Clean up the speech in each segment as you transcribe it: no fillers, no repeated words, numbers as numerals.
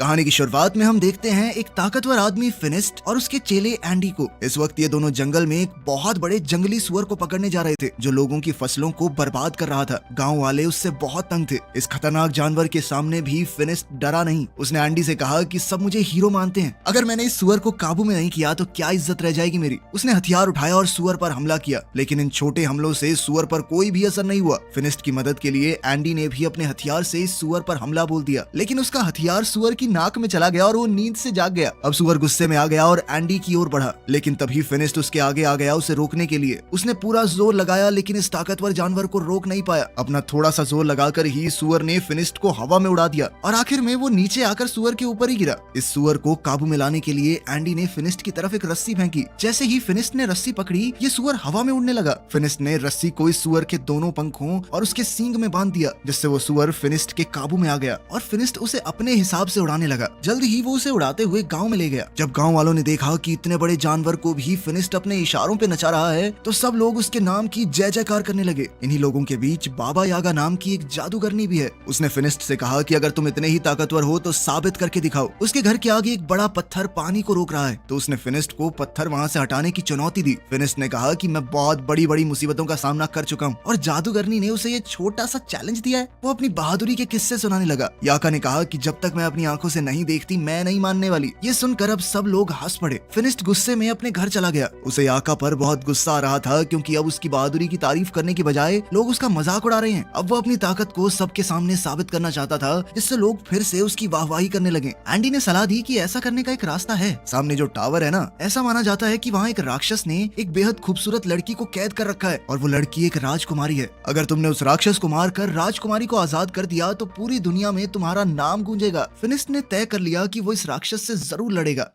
कहानी की शुरुआत में हम देखते हैं एक ताकतवर आदमी फिनिस्ट और उसके चेले एंडी को। इस वक्त ये दोनों जंगल में एक बहुत बड़े जंगली सुअर को पकड़ने जा रहे थे जो लोगों की फसलों को बर्बाद कर रहा था। गांव वाले उससे बहुत तंग थे। इस खतरनाक जानवर के सामने भी फिनिस्ट डरा नहीं। उसने एंडी से कहा कि सब मुझे हीरो मानते हैं, अगर मैंने इस सुअर को काबू में नहीं किया तो क्या इज्जत रह जाएगी मेरी। उसने हथियार उठाया और सुअर पर हमला किया, लेकिन इन छोटे हमलों से सुअर पर कोई भी असर नहीं हुआ। फिनिस्ट की मदद के लिए एंडी ने भी अपने हथियार से इस सुअर पर हमला बोल दिया, लेकिन उसका हथियार सुअर की नाक में चला गया और वो नींद से जाग गया। अब सुअर गुस्से में आ गया और एंडी की ओर बढ़ा, लेकिन तभी फिनिस्ट उसके आगे आ गया उसे रोकने के लिए। उसने पूरा जोर लगाया, लेकिन इस ताकतवर जानवर को रोक नहीं पाया। अपना थोड़ा सा जोर लगाकर ही सुअर ने फिनिस्ट को हवा में उड़ा दिया और आखिर में वो नीचे आकर सुअर के ऊपर ही गिरा। इस सुअर को काबू में लाने के लिए एंडी ने फिनिस्ट की तरफ एक रस्सी फेंकी। जैसे ही फिनिस्ट ने रस्सी पकड़ी, ये सुअर हवा में उड़ने लगा। फिनिस्ट ने रस्सी को इस सुअर के दोनों पंखों और उसके सींग में बांध दिया, जिससे वो सुअर फिनिस्ट के काबू में आ गया और फिनिस्ट उसे अपने हिसाब से उड़ाने लगा। जल्द ही वो उसे उड़ाते हुए गांव में ले गया। जब गांव वालों ने देखा कि इतने बड़े जानवर को भी फिनिस्ट अपने इशारों पे नचा रहा है, तो सब लोग उसके नाम की जय जयकार करने लगे। इन्हीं लोगों के बीच बाबा यागा नाम की एक जादूगरनी भी है। उसने फिनिस्ट से कहा कि अगर तुम इतने ही ताकतवर हो तो साबित करके दिखाओ। उसके घर के आगे एक बड़ा पत्थर पानी को रोक रहा है, तो उसने फिनिस्ट को पत्थर वहाँ से हटाने की चुनौती दी। फिनिस्ट ने कहा कि मैं बहुत बड़ी बड़ी मुसीबतों का सामना कर चुका हूँ और जादूगरनी ने उसे ये छोटा सा चैलेंज दिया है। वो अपनी बहादुरी के किस्से सुनाने लगा। याका ने कहा कि जब तक मैं अपनी आंखों से नहीं देखती मैं नहीं मानने वाली। ये सुनकर अब सब लोग हंस पड़े। फिनिस्ट गुस्से में अपने घर चला गया। उसे याका पर बहुत गुस्सा आ रहा था, क्योंकि अब उसकी बहादुरी की तारीफ करने की बजाय लोग उसका मजाक उड़ा रहे हैं। अब वो अपनी ताकत को सबके सामने साबित करना चाहता था, जिससे लोग फिर से उसकी वाहवाही करने लगे। एंडी ने सलाह दी कि ऐसा करने का एक रास्ता है। सामने जो टावर है ना, ऐसा माना जाता है कि वहाँ एक राक्षस ने एक बेहद खूबसूरत लड़की को कैद कर रखा है और वो लड़की एक राजकुमारी है। अगर तुमने उस राक्षस को मारकर राजकुमारी को आजाद कर दिया तो पूरी दुनिया में तुम्हारा नाम गूंजेगा। फिनिस्ट ने तय कर लिया कि वो इस राक्षस से जरूर लड़ेगा।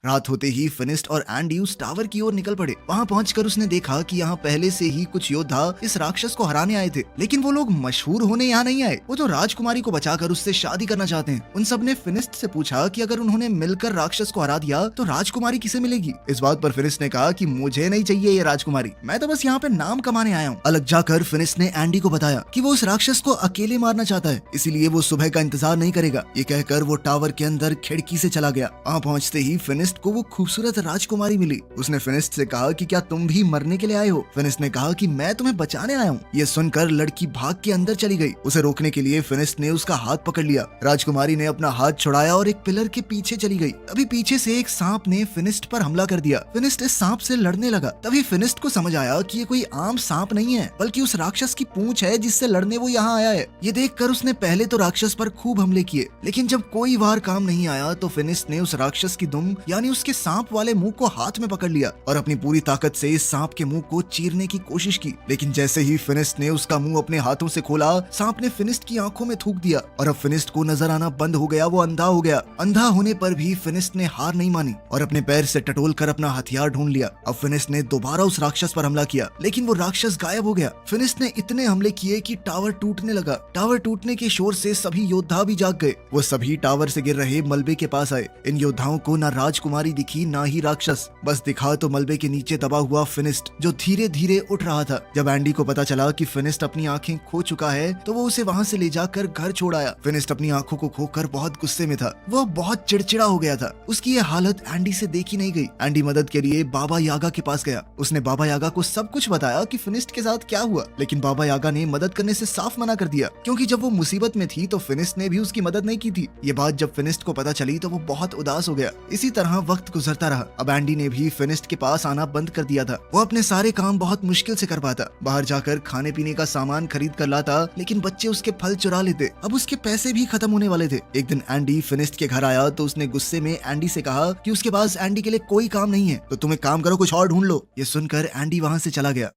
रात होते ही फिनिस्ट और एंडी उस टावर की ओर निकल पड़े। वहां पहुंचकर उसने देखा कि यहाँ पहले से ही कुछ योद्धा इस राक्षस को हराने आए थे, लेकिन वो लोग मशहूर होने यहाँ नहीं आए। वो तो राजकुमारी को बचाकर उससे शादी करना चाहते हैं। उन सब ने फिनिस्ट से पूछा कि अगर उन्होंने मिलकर राक्षस को हरा दिया तो राजकुमारी किसे मिलेगी। इस बात पर फिनिस्ट ने कहा कि मुझे नहीं चाहिए ये राजकुमारी, मैं तो बस यहाँ पे नाम कमाने आया हूँ। अलग जाकर फिनिस्ट ने एंडी को बताया कि वो उस राक्षस को अकेले मारना चाहता है, इसीलिए वो सुबह का इंतजार नहीं करेगा। ये कहकर वो टावर के अंदर खिड़की से चला गया। वहाँ पहुँचते ही फिनिस्ट को वो खूबसूरत राजकुमारी मिली। उसने फिनिस्ट से कहा कि क्या तुम भी मरने के लिए आए हो। फिनिस्ट ने कहा कि मैं तुम्हें बचाने आया हूँ। ये सुनकर लड़की भाग के अंदर चली गई। उसे रोकने के लिए फिनिस्ट ने उसका हाथ पकड़ लिया। राजकुमारी ने अपना हाथ छुड़ाया और एक पिलर के पीछे चली गई। तभी पीछे से एक सांप ने फिनिस्ट पर हमला कर दिया। फिनिस्ट इस सांप से लड़ने लगा। तभी फिनिस्ट को समझ आया कि ये कोई आम सांप नहीं है, बल्कि उस राक्षस की पूंछ है जिससे लड़ने वो यहाँ आया है। ये देखकर उसने पहले तो राक्षस पर खूब हमले किए, लेकिन जब कोई वार काम नहीं आया तो फिनिस्ट ने उस राक्षस की दुम यानी उसके सांप वाले मुंह को हाथ में पकड़ लिया और अपनी पूरी ताकत से इस सांप के मुंह को चीरने की कोशिश की। लेकिन जैसे ही फिनिस्ट ने उसका मुंह अपने हाथों से खोला, सांप ने फिनिस्ट की आंखों में थूक दिया और अब फिनिस्ट को नजर आना बंद हो गया। वो अंधा हो गया। अंधा होने पर भी फिनिस्ट ने हार नहीं मानी और अपने पैर से टटोल कर अपना हथियार ढूंढ लिया। अब फिनिस्ट ने दोबारा उस राक्षस पर हमला किया, लेकिन वो राक्षस गायब हो गया। फिनिस्ट ने इतने हमले किए कि टावर टूटने लगा। टावर टूटने के शोर से सभी योद्धा भी जाग गए। वो सभी टावर से गिर रहे मलबे के पास आए। इन योद्धाओं को ना राजकुमारी दिखी ना ही राक्षस, बस दिखा तो मलबे के नीचे दबा हुआ फिनिस्ट जो धीरे धीरे उठ रहा था। जब एंडी को पता चला कि फिनिस्ट अपनी आंखें खो चुका है तो वो उसे वहां से ले जाकर घर छोड़ आया। फिनिस्ट अपनी आंखों को खोकर बहुत गुस्से में था। वो बहुत चिड़चिड़ा हो गया था। उसकी ये हालत एंडी से देखी नहीं गई। एंडी मदद के लिए बाबा यागा के पास गया। उसने बाबा यागा को सब कुछ बताया कि फिनिस्ट के साथ क्या हुआ, लेकिन बाबा यागा ने मदद करने से साफ मना कर दिया, क्योंकि जब वो मुसीबत में थी तो फिनिस्ट ने भी उसकी मदद नहीं की थी। ये बात जब फिनिस्ट को पता चली तो वो बहुत उदास हो गया। इसी तरह वक्त गुजरता रहा। अब एंडी ने भी फिनिस्ट के पास आना बंद कर दिया था। वो अपने सारे काम बहुत मुश्किल से कर पाता। बाहर जाकर खाने पीने का सामान खरीद कर लाता, लेकिन बच्चे उसके फल चुरा लेते। अब उसके पैसे भी खत्म होने वाले थे। एक दिन एंडी फिनिस्ट के घर आया तो उसने गुस्से में एंडी से कहा कि उसके पास एंडी के लिए कोई काम नहीं है, तो तुम एक काम करो, कुछ और ढूंढ लो। ये सुनकर एंडी वहां से चला गया।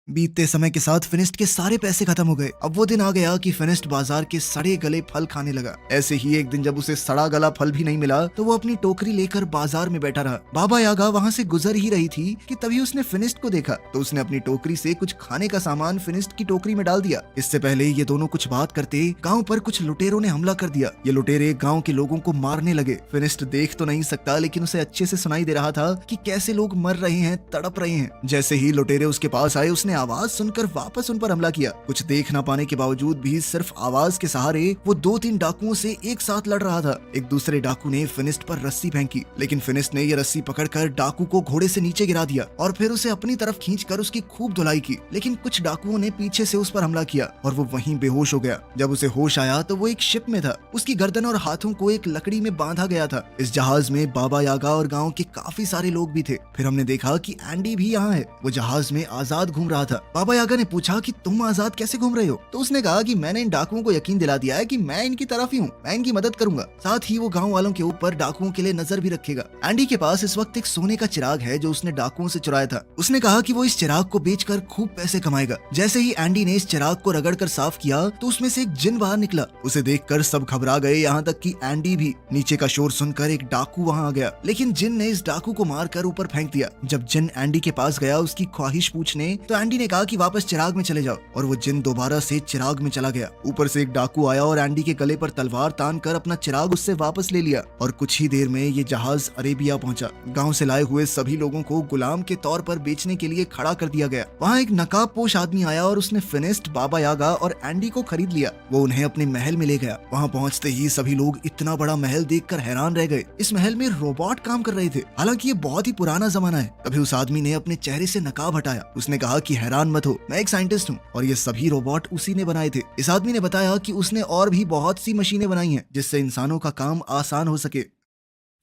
बीतते समय के साथ फिनिस्ट के सारे पैसे खत्म हो गए। अब वो दिन आ गया कि फिनिस्ट बाजार के सड़े गले फल खाने लगा। ऐसे ही एक दिन जब उसे सड़ा गला फल भी नहीं मिला तो वो अपनी टोकरी लेकर बाजार में बैठा रहा। बाबा यागा वहाँ से गुजर ही रही थी कि तभी उसने फिनिस्ट को देखा, तो उसने अपनी टोकरी से कुछ खाने का सामान फिनिस्ट की टोकरी में डाल दिया। इससे पहले ये दोनों कुछ बात करते गाँव पर कुछ लुटेरों ने हमला कर दिया। ये लुटेरे गाँव के लोगों को मारने लगे। फिनिस्ट देख तो नहीं सकता, लेकिन उसे अच्छे से सुनाई दे रहा था कि कैसे लोग मर रहे हैं, तड़प रहे हैं। जैसे ही लुटेरे उसके पास आए उसने आवाज सुनकर वापस उन पर हमला किया। कुछ देख न पाने के बावजूद भी सिर्फ आवाज के सहारे वो 2-3 डाकुओं से एक साथ लड़ रहा था। एक दूसरे डाकू ने फिनिस्ट पर रस्सी फेंकी, लेकिन फिनिस्ट ने ये रस्सी पकड़कर डाकू को घोड़े से नीचे गिरा दिया और फिर उसे अपनी तरफ खींचकर उसकी खूब धुलाई की। लेकिन कुछ डाकुओं ने पीछे से उस पर हमला किया और वो वहीं बेहोश हो गया। जब उसे होश आया तो वो एक शिप में था। उसकी गर्दन और हाथों को एक लकड़ी में बांधा गया था। इस जहाज में बाबा यागा और गांव के काफी सारे लोग भी थे। फिर हमने देखा कि एंडी भी यहाँ है। वो जहाज में आजाद घूम रहा था। बाबा यागा ने पूछा कि तुम आजाद कैसे घूम रहे हो? तो उसने कहा कि मैंने इन डाकुओं को यकीन दिला दिया है कि मैं इनकी तरफ ही हूँ, मैं इनकी मदद करूंगा। साथ ही वो गाँव वालों के ऊपर डाकुओं के लिए नजर भी रखेगा। एंडी के पास इस वक्त एक सोने का चिराग है जो उसने डाकुओं से चुराया था। उसने कहा कि वो इस चिराग को बेचकर खूब पैसे कमाएगा। जैसे ही एंडी ने इस चिराग को रगड़कर साफ किया तो उसमें से एक जिन बाहर निकला। उसे देखकर सब घबरा गए, यहाँ तक कि एंडी भी। नीचे का शोर सुनकर एक डाकू वहाँ आ गया, लेकिन जिन ने इस डाकू को मारकर ऊपर फेंक दिया। जब जिन एंडी के पास गया उसकी ख्वाहिश पूछने, तो एंडी ने कहा कि वापस चिराग में चले जाओ, और वो जिन दोबारा से चिराग में चला गया। ऊपर से एक डाकू आया और एंडी के गले पर तलवार तान कर अपना चिराग उससे वापस ले लिया और कुछ ही देर में ये जहाज अरेबिया पहुंचा। गांव से लाए हुए सभी लोगों को गुलाम के तौर पर बेचने के लिए खड़ा कर दिया गया। वहाँ एक नकाबपोश आदमी आया और उसने फिनिस्ट, बाबा यागा और एंडी को खरीद लिया। वो उन्हें अपने महल में ले गया। वहाँ पहुँचते ही सभी लोग इतना बड़ा महल देखकर हैरान रह गए। इस महल में रोबोट काम कर रहे थे। हालांकि ये बहुत ही पुराना जमाना है। तभी उस आदमी ने अपने चेहरे से नकाब हटाया। उसने कहा कि हैरान मत हो, मैं एक साइंटिस्ट हूँ और ये सभी रोबोट उसी ने बनाए थे। इस आदमी ने बताया कि उसने और भी बहुत सी मशीनें बनाई हैं जिससे इंसानों का काम आसान हो सके।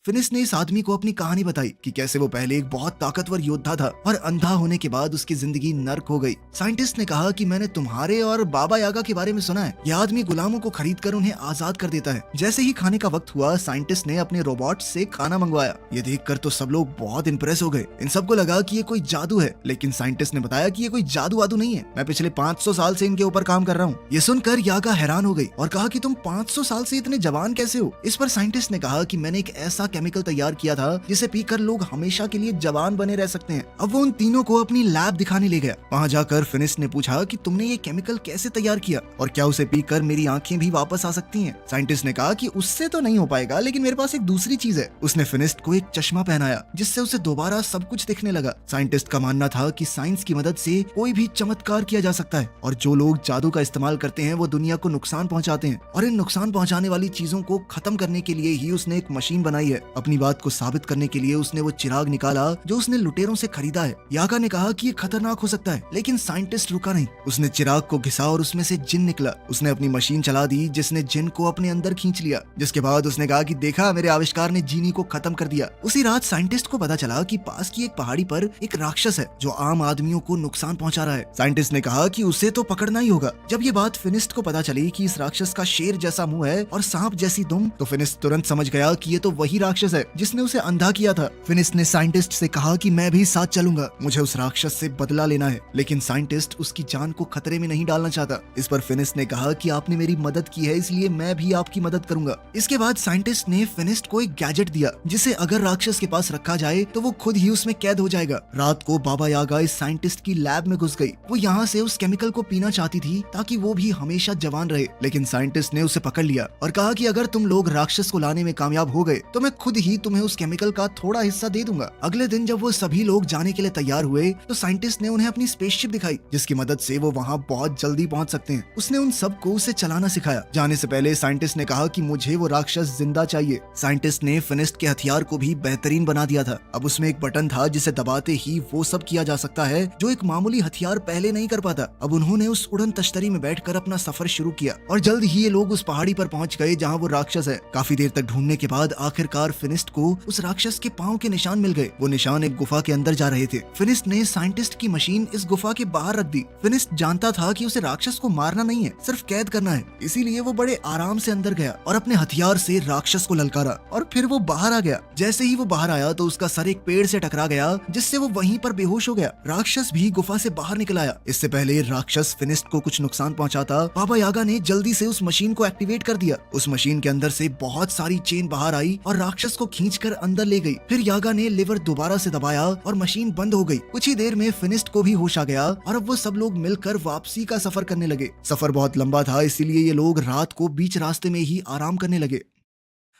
फिनिस ने इस आदमी को अपनी कहानी बताई कि कैसे वो पहले एक बहुत ताकतवर योद्धा था और अंधा होने के बाद उसकी जिंदगी नर्क हो गई। साइंटिस्ट ने कहा कि मैंने तुम्हारे और बाबा यागा के बारे में सुना है। यह आदमी गुलामों को खरीद कर उन्हें आजाद कर देता है। जैसे ही खाने का वक्त हुआ, साइंटिस्ट ने अपने रोबोट से खाना मंगवाया। ये देखकर तो सब लोग बहुत इंप्रेस हो गए। इन सबको लगा कि ये कोई जादू है, लेकिन साइंटिस्ट ने बताया कि ये कोई जादू वादू नहीं है। मैं पिछले 500 साल से इनके ऊपर काम कर रहा हूँ। ये सुनकर यागा हैरान हो गई और कहा कि तुम 500 साल से इतने जवान कैसे हो? इस पर साइंटिस्ट ने कहा कि मैंने एक ऐसा केमिकल तैयार किया था जिसे पीकर लोग हमेशा के लिए जवान बने रह सकते हैं। अब वो उन तीनों को अपनी लैब दिखाने ले गया। वहाँ जाकर फिनिस ने पूछा कि तुमने ये केमिकल कैसे तैयार किया और क्या उसे पीकर मेरी आंखें भी वापस आ सकती हैं? साइंटिस्ट ने कहा कि उससे तो नहीं हो पाएगा, लेकिन मेरे पास एक दूसरी चीज है। उसने फिनिस्ट को एक चश्मा पहनाया जिससे उसे दोबारा सब कुछ दिखने लगा। साइंटिस्ट का मानना था कि साइंस की मदद से कोई भी चमत्कार किया जा सकता है और जो लोग जादू का इस्तेमाल करते हैं वो दुनिया को नुकसान पहुंचाते हैं, और इन नुकसान पहुंचाने वाली चीजों को खत्म करने के लिए ही उसने एक मशीन बनाई है। अपनी बात को साबित करने के लिए उसने वो चिराग निकाला जो उसने लुटेरों से खरीदा है। यागा ने कहा कि ये खतरनाक हो सकता है, लेकिन साइंटिस्ट रुका नहीं। उसने चिराग को घिसा और उसमें से जिन निकला। उसने अपनी मशीन चला दी जिसने जिन को अपने अंदर खींच लिया, जिसके बाद उसने कहा कि देखा, मेरे आविष्कार ने जीनी को खत्म कर दिया। उसी रात साइंटिस्ट को पता चला कि पास की एक पहाड़ी पर एक राक्षस है जो आम आदमियों को नुकसान पहुंचा रहा है। साइंटिस्ट ने कहा कि उसे तो पकड़ना ही होगा। जब ये बात फिनिस्ट को पता चली कि इस राक्षस का शेर जैसा मुंह है और सांप जैसी दुम, तो फिनिस्ट तुरंत समझ गया कि ये तो वही राक्षस है जिसने उसे अंधा किया था। फिनिस्ट ने साइंटिस्ट से कहा कि मैं भी साथ चलूंगा, मुझे उस राक्षस से बदला लेना है। लेकिन साइंटिस्ट उसकी जान को खतरे में नहीं डालना चाहता। इस पर फिनिस्ट ने कहा कि आपने मेरी मदद की है, इसलिए मैं भी आपकी मदद करूंगा। इसके बाद साइंटिस्ट ने फिनिस्ट को एक गैजेट दिया जिसे अगर राक्षस के पास रखा जाए तो वो खुद ही उसमें कैद हो जाएगा। रात को बाबा यागा इस साइंटिस्ट की लैब में घुस गई। वो यहाँ से उस केमिकल को पीना चाहती थी ताकि वो भी हमेशा जवान रहे, लेकिन साइंटिस्ट ने उसे पकड़ लिया और कहा कि अगर तुम लोग राक्षस को लाने में कामयाब हो गए तो मैं खुद ही तुम्हें उस केमिकल का थोड़ा हिस्सा दे दूंगा। अगले दिन जब वो सभी लोग जाने के लिए तैयार हुए तो साइंटिस्ट ने उन्हें अपनी स्पेसशिप दिखाई जिसकी मदद से वो वहाँ बहुत जल्दी पहुँच सकते हैं। उसने उन सबको उसे चलाना सिखाया। जाने से पहले साइंटिस्ट ने कहा कि मुझे वो राक्षस जिंदा चाहिए। साइंटिस्ट ने फिनिस्ट के हथियार को भी बेहतरीन बना दिया था। अब उसमें एक बटन था जिसे दबाते ही वो सब किया जा सकता है जो एक मामूली हथियार पहले नहीं कर पाता। अब उन्होंने उस उड़न तश्तरी में बैठकर अपना सफर शुरू किया और जल्द ही ये लोग उस पहाड़ी पर पहुंच गए जहां वो राक्षस है। काफी देर तक ढूंढने के बाद आखिरकार फिनिस्ट को उस राक्षस के पांव के निशान मिल गए। वो निशान एक गुफा के अंदर जा रहे थे। फिनिस्ट ने साइंटिस्ट की मशीन इस गुफा के बाहर रख दी। फिनिस्ट जानता था कि उसे राक्षस को मारना नहीं है, सिर्फ कैद करना है, इसीलिए वो बड़े आराम से अंदर गया और अपने हथियार से राक्षस को ललकारा और फिर वो बाहर आ गया। जैसे ही वो बाहर आया तो उसका सर एक पेड़ से टकरा गया जिससे वो वहीं पर बेहोश हो गया। राक्षस भी गुफा से बाहर निकल आया। इससे पहले राक्षस फिनिस्ट को कुछ नुकसान पहुंचाता, बाबा यागा ने जल्दी से उस मशीन को एक्टिवेट कर दिया। उस मशीन के अंदर से बहुत सारी चेन बाहर आई और राक्षस को खींचकर अंदर ले गई। फिर यागा ने लिवर दोबारा से दबाया और मशीन बंद हो गई। कुछ ही देर में फिनिस्ट को भी होश आ गया और अब वो सब लोग मिलकर वापसी का सफर करने लगे। सफर बहुत लंबा था, इसीलिए ये लोग रात को बीच रास्ते में ही आराम करने लगे।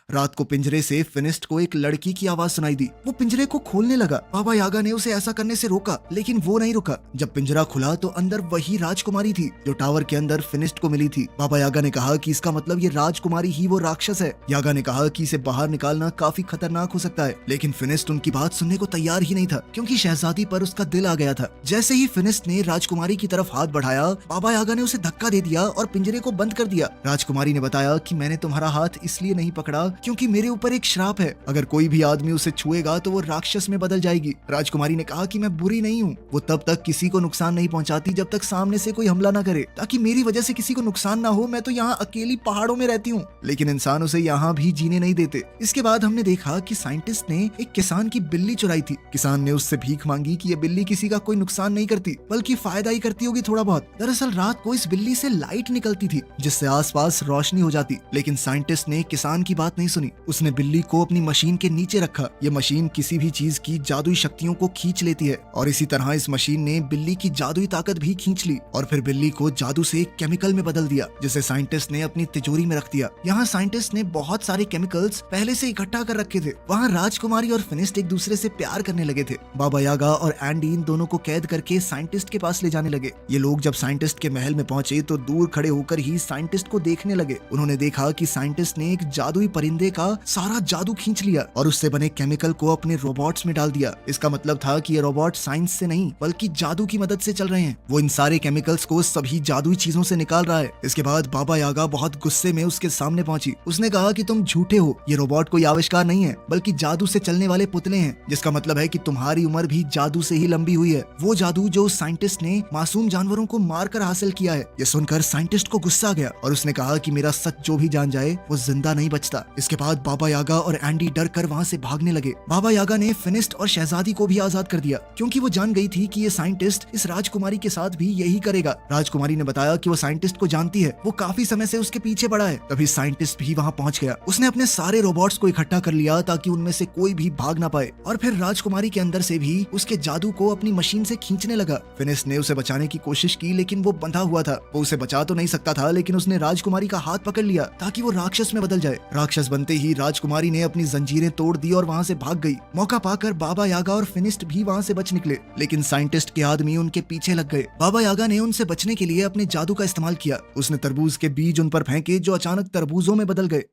रात को पिंजरे से फिनिस्ट को एक लड़की की आवाज सुनाई दी। वो पिंजरे को खोलने लगा। बाबा यागा ने उसे ऐसा करने से रोका, लेकिन वो नहीं रुका। जब पिंजरा खुला तो अंदर वही राजकुमारी थी जो टावर के अंदर फिनिस्ट को मिली थी। बाबा यागा ने कहा कि इसका मतलब ये राजकुमारी ही वो राक्षस है। यागा ने कहा कि इसे बाहर निकालना काफी खतरनाक हो सकता है, लेकिन फिनिस्ट उनकी बात सुनने को तैयार ही नहीं था, क्योंकि शहजादी पर उसका दिल आ गया था। जैसे ही फिनिस्ट ने राजकुमारी की तरफ हाथ बढ़ाया, बाबा यागा ने उसे धक्का दे दिया और पिंजरे को बंद कर दिया। राजकुमारी ने बताया कि मैंने तुम्हारा हाथ इसलिए नहीं पकड़ा क्योंकि मेरे ऊपर एक श्राप है, अगर कोई भी आदमी उसे छुएगा तो वो राक्षस में बदल जाएगी। राजकुमारी ने कहा कि मैं बुरी नहीं हूँ, वो तब तक किसी को नुकसान नहीं पहुँचाती जब तक सामने से कोई हमला न करे, ताकि मेरी वजह से किसी को नुकसान ना हो। मैं तो यहाँ अकेली पहाड़ों में रहती हूँ, लेकिन इंसान उसे यहाँ भी जीने नहीं देते। इसके बाद हमने देखा कि साइंटिस्ट ने एक किसान की बिल्ली चुराई थी। किसान ने उससे भीख मांगी कि ये बिल्ली किसी का कोई नुकसान नहीं करती, बल्कि फायदा ही करती होगी थोड़ा बहुत। दरअसल रात को इस बिल्ली से लाइट निकलती थी जिससे आसपास रोशनी हो जाती, लेकिन साइंटिस्ट ने किसान की बात नहीं सुनी। उसने बिल्ली को अपनी मशीन के नीचे रखा। ये मशीन किसी भी चीज की जादुई शक्तियों को खींच लेती है, और इसी तरह इस मशीन ने बिल्ली की जादुई ताकत भी खींच ली और फिर बिल्ली को जादू से एक केमिकल में बदल दिया, जिसे साइंटिस्ट ने अपनी तिजोरी में रख दिया। यहाँ साइंटिस्ट ने बहुत सारे केमिकल्स पहले से इकट्ठा कर रखे थे। वहाँ राजकुमारी और फिनिस्ट एक दूसरे से प्यार करने लगे थे। बाबा यागा और एंडी इन दोनों को कैद करके साइंटिस्ट के पास ले जाने लगे। ये लोग जब साइंटिस्ट के महल में पहुंचे तो दूर खड़े होकर ही साइंटिस्ट को देखने लगे। उन्होंने देखा कि साइंटिस्ट ने एक जादुई परिंदे का सारा जादू खींच लिया और उससे बने केमिकल को अपने रोबोट्स में डाल दिया। इसका मतलब था कि ये रोबोट साइंस से नहीं बल्कि जादू की मदद से चल रहे हैं। वो इन सारे केमिकल्स को सभी जादुई चीजों से निकाल रहा है। इसके बाद बाबा यागा बहुत गुस्से में उसके सामने पहुंची। उसने कहा कि तुम झूठे हो, ये रोबोट कोई आविष्कार नहीं है बल्कि जादू से चलने वाले पुतले हैं, जिसका मतलब है कि तुम्हारी उम्र भी जादू से ही लंबी हुई है। वो जादू जो साइंटिस्ट ने मासूम जानवरों को मारकर हासिल किया है। ये सुनकर साइंटिस्ट को गुस्सा आ गया और उसने कहा कि मेरा सच जो भी जान जाए वो जिंदा नहीं बचता। इसके बाद बाबा यागा और एंडी डर कर वहाँ से भागने लगे। बाबा यागा ने फिनिस्ट और शहजादी को भी आजाद कर दिया, क्योंकि वो जान गई थी कि ये साइंटिस्ट इस राजकुमारी के साथ भी यही करेगा। राजकुमारी ने बताया कि वो साइंटिस्ट को जानती है, वो काफी समय से उसके पीछे पड़ा है। तभी साइंटिस्ट भी वहाँ पहुँच गया। उसने अपने सारे रोबोट्स को इकट्ठा कर लिया ताकि उनमें से कोई भी भाग ना पाए, और फिर राजकुमारी के अंदर से भी उसके जादू को अपनी मशीन से खींचने लगा। फिनिस्ट ने उसे बचाने की कोशिश की, लेकिन वो बंधा हुआ था। वो उसे बचा तो नहीं सकता था, लेकिन उसने राजकुमारी का हाथ पकड़ लिया ताकि वो राक्षस में बदल जाए। राक्षस बनते ही राजकुमारी ने अपनी जंजीरें तोड़ दी और वहाँ से भाग गई। मौका पाकर बाबा यागा और फिनिस्ट भी वहाँ से बच निकले, लेकिन साइंटिस्ट के आदमी उनके पीछे लग गए। बाबा यागा ने उनसे बचने के लिए अपने जादू का इस्तेमाल किया। उसने तरबूज के बीज उन पर फेंके जो अचानक तरबूजों में बदल गए।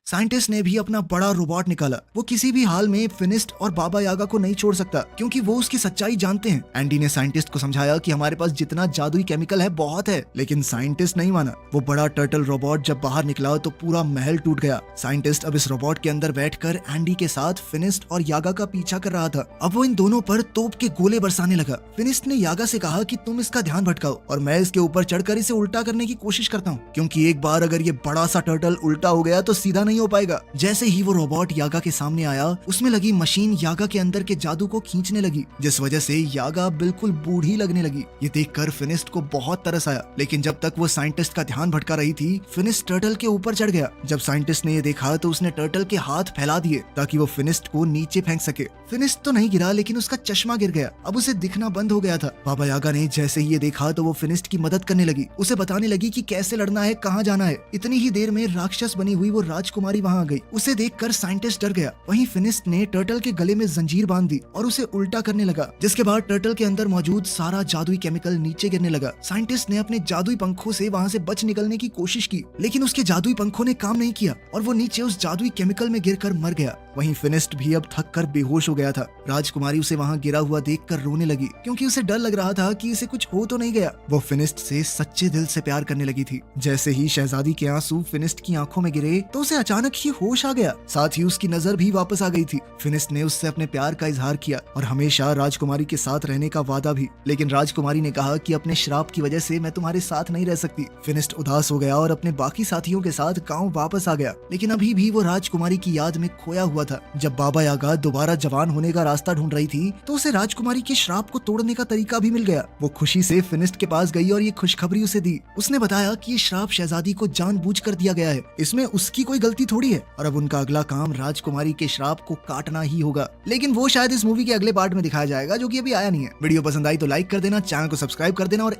साइंटिस्ट ने भी अपना बड़ा रोबोट निकाला। वो किसी भी हाल में फिनिस्ट और बाबा यागा को नहीं छोड़ सकता, क्योंकि वो उसकी सच्चाई जानते हैं। एंडी ने साइंटिस्ट को समझाया कि हमारे पास जितना जादुई केमिकल है बहुत है, लेकिन साइंटिस्ट नहीं माना। वो बड़ा टर्टल रोबोट जब बाहर निकला तो पूरा महल टूट गया। साइंटिस्ट अब इस रोबोट के अंदर बैठकर एंडी के साथ फिनिस्ट और यागा का पीछा कर रहा था। अब वो इन दोनों पर तोप के गोले बरसाने लगा। फिनिस्ट ने यागा से कहा कि तुम इसका ध्यान भटकाओ और मैं इसके ऊपर चढ़कर इसे उल्टा करने की कोशिश करता हूँ, क्योंकि एक बार अगर ये बड़ा सा टर्टल उल्टा हो गया तो सीधा नहीं हो पाएगा। जैसे ही वो रोबोट यागा के सामने आया, उसमें लगी मशीन यागा के अंदर के जादू को खींचने लगी, जिस वजह से यागा बिल्कुल बूढ़ी लगने लगी। ये देखकर फिनिस्ट को बहुत तरस आया, लेकिन जब तक वो साइंटिस्ट का ध्यान भटका रही थी, फिनिस्ट टर्टल के ऊपर चढ़ गया। जब साइंटिस्ट ने ये देखा तो उसने टर्टल के हाथ फैला दिए ताकि वो फिनिस्ट को नीचे फेंक सके। फिनिस्ट तो नहीं गिरा, लेकिन उसका चश्मा गिर गया। अब उसे दिखना बंद हो गया था। बाबा यागा ने जैसे ही ये देखा तो वो फिनिस्ट की मदद करने लगी। उसे बताने लगी कि कैसे लड़ना है, कहाँ जाना है। इतनी ही देर में राक्षस बनी हुई वो राजकुमारी वहाँ आ गई। उसे देखकर साइंटिस्ट डर गया। वहीं फिनिस्ट ने टर्टल के गले में जंजीर बांध दी और उसे उल्टा करने लगा, जिसके बाद टर्टल के अंदर मौजूद सारा जादुई केमिकल नीचे गिरने लगा। साइंटिस्ट ने अपने जादुई पंखों से वहाँ से बच निकलने की कोशिश की, लेकिन उसके जादुई पंखों ने काम नहीं किया और वो नीचे उस जादुई केमिकल में गिरकर मर गया। वहीं फिनिस्ट भी अब थक कर बेहोश हो गया था। राजकुमारी उसे वहाँ गिरा हुआ देखकर रोने लगी, क्योंकि उसे डर लग रहा था कि इसे कुछ हो तो नहीं गया। वो फिनिस्ट से सच्चे दिल से प्यार करने लगी थी। जैसे ही शहजादी के आंसू फिनिस्ट की आंखों में गिरे तो उसे अचानक ही होश आ गया। साथ ही उसकी नजर भी वापस आ गई थी। फिनिस्ट ने उससे अपने प्यार का इजहार किया और हमेशा राजकुमारी के साथ रहने का वादा भी, लेकिन राजकुमारी ने कहा कि अपने श्राप की वजह से मैं तुम्हारे साथ नहीं रह सकती। फिनिस्ट उदास हो गया और अपने बाकी साथियों के साथ गाँव वापस आ गया, लेकिन अभी भी वो राजकुमारी की याद में खोया हुआ था। जब बाबा यागा दोबारा जवान होने का रास्ता ढूंढ रही थी तो उसे राजकुमारी के श्राप को तोड़ने का तरीका भी मिल गया। वो खुशी से फिनिस्ट के पास गई और ये खुशखबरी उसे दी। उसने बताया कि ये श्राप शहजादी को जानबूझकर दिया गया है, इसमें उसकी कोई गलती थोड़ी है और अब उनका अगला काम राजकुमारी के श्राप को काटना ही होगा। लेकिन वो शायद इस मूवी के अगले पार्ट में दिखाया जाएगा, जो कि अभी आया नहीं है। वीडियो पसंद आई तो लाइक कर देना, चैनल को सब्सक्राइब कर देना और